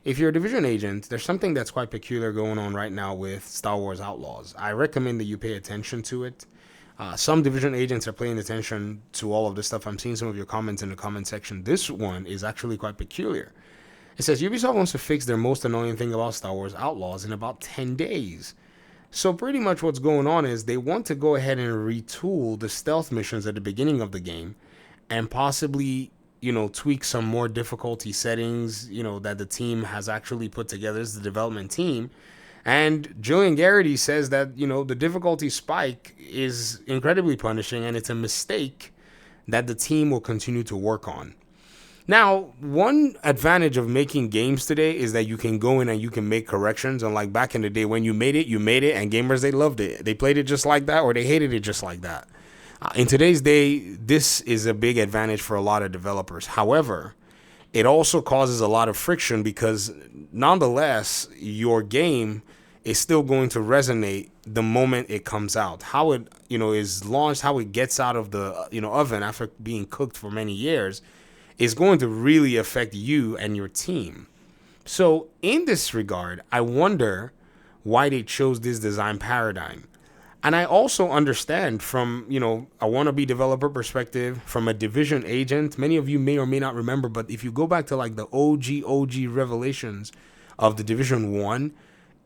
if you're a Division agent, there's something that's quite peculiar going on right now with Star Wars Outlaws. I recommend that you pay attention to it. Some Division agents are paying attention to all of this stuff. I'm seeing some of your comments in the comment section. This one is actually quite peculiar. It says Ubisoft wants to fix their most annoying thing about Star Wars Outlaws in about 10 days. So pretty much what's going on is they want to go ahead and retool the stealth missions at the beginning of the game and possibly, tweak some more difficulty settings, that the team has actually put together. This is the development team. And Julian Garrity says that, the difficulty spike is incredibly punishing and it's a mistake that the team will continue to work on. Now, one advantage of making games today is that you can go in and you can make corrections. Unlike back in the day when you made it, and gamers, they loved it. They played it just like that or they hated it just like that. In today's day, this is a big advantage for a lot of developers. However, it also causes a lot of friction because nonetheless, your game is still going to resonate the moment it comes out. How it, is launched, how it gets out of the, oven after being cooked for many years is going to really affect you and your team. So in this regard, I wonder why they chose this design paradigm. And I also understand from, a wannabe developer perspective, from a Division agent, many of you may or may not remember, but if you go back to like the OG revelations of the Division 1,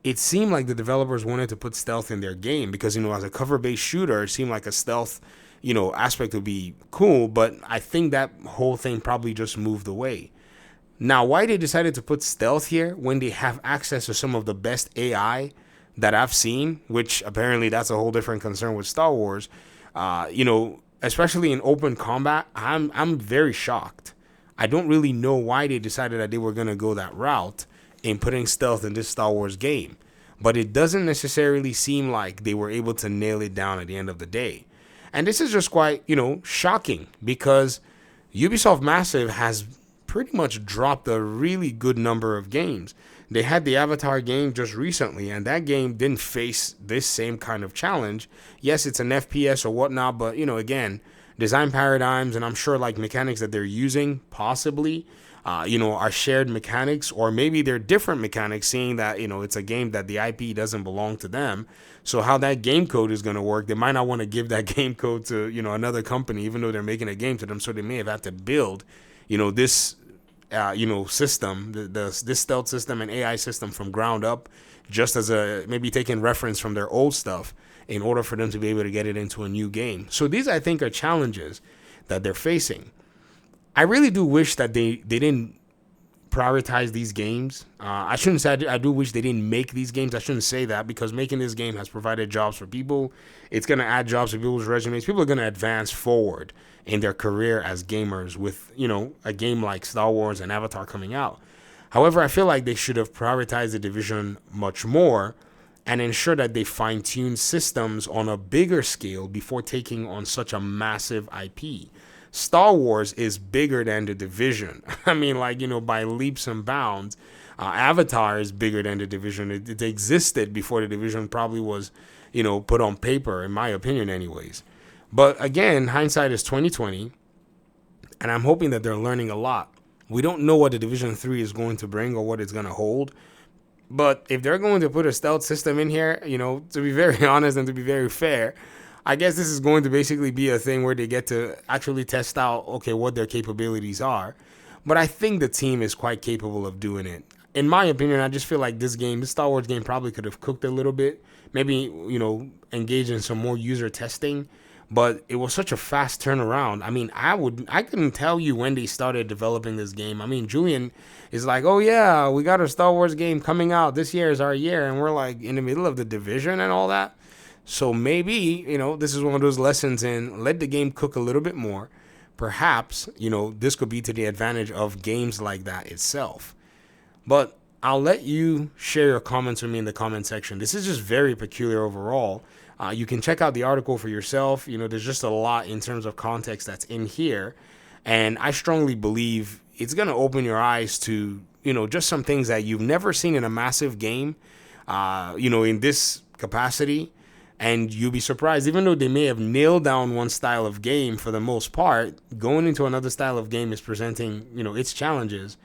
it seemed like the developers wanted to put stealth in their game because, as a cover-based shooter, it seemed like a stealth aspect would be cool, but I think that whole thing probably just moved away. Now, why they decided to put stealth here when they have access to some of the best AI that I've seen, which apparently that's a whole different concern with Star Wars, especially in open combat, I'm very shocked. I don't really know why they decided that they were going to go that route in putting stealth in this Star Wars game, but it doesn't necessarily seem like they were able to nail it down at the end of the day. And this is just quite, shocking because Ubisoft Massive has pretty much dropped a really good number of games. They had the Avatar game just recently, and that game didn't face this same kind of challenge. Yes, it's an FPS or whatnot, but, again, design paradigms and I'm sure like mechanics that they're using possibly, are shared mechanics, or maybe they're different mechanics, seeing that, it's a game that the IP doesn't belong to them. So how that game code is going to work, they might not want to give that game code to, another company, even though they're making a game to them. So they may have had to build, this, system, this stealth system and AI system from ground up, just as maybe taking reference from their old stuff in order for them to be able to get it into a new game. So these, I think, are challenges that they're facing. I really do wish that they didn't prioritize these games. I shouldn't say I do wish they didn't make these games. I shouldn't say that because making this game has provided jobs for people. It's going to add jobs to people's resumes. People are going to advance forward in their career as gamers with, a game like Star Wars and Avatar coming out. However, I feel like they should have prioritized the Division much more and ensure that they fine-tune systems on a bigger scale before taking on such a massive IP. Star Wars is bigger than the Division. I mean, by leaps and bounds. Avatar is bigger than the Division. It existed before the Division probably was, put on paper, in my opinion anyways. But again, hindsight is 2020, and I'm hoping that they're learning a lot. We don't know what the Division 3 is going to bring or what it's going to hold. But if they're going to put a stealth system in here, to be very honest and to be very fair, I guess this is going to basically be a thing where they get to actually test out, what their capabilities are. But I think the team is quite capable of doing it. In my opinion, I just feel like this Star Wars game probably could have cooked a little bit. Maybe, engage in some more user testing. But it was such a fast turnaround. I mean, I couldn't tell you when they started developing this game. I mean, Julian is like, oh yeah, we got a Star Wars game coming out. This year is our year. And we're like in the middle of the Division and all that. So maybe, this is one of those lessons in let the game cook a little bit more. Perhaps, this could be to the advantage of games like that itself. But I'll let you share your comments with me in the comment section. This is just very peculiar overall. You can check out the article for yourself. There's just a lot in terms of context that's in here. And I strongly believe it's going to open your eyes to, just some things that you've never seen in a massive game, in this capacity. And you'll be surprised, even though they may have nailed down one style of game for the most part, going into another style of game is presenting, its challenges.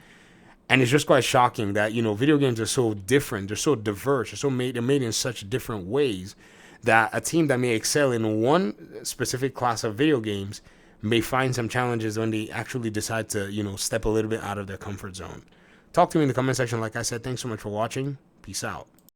And it's just quite shocking that, video games are so different, they're so diverse, they're made in such different ways that a team that may excel in one specific class of video games may find some challenges when they actually decide to, step a little bit out of their comfort zone. Talk to me in the comment section. Like I said, thanks so much for watching. Peace out.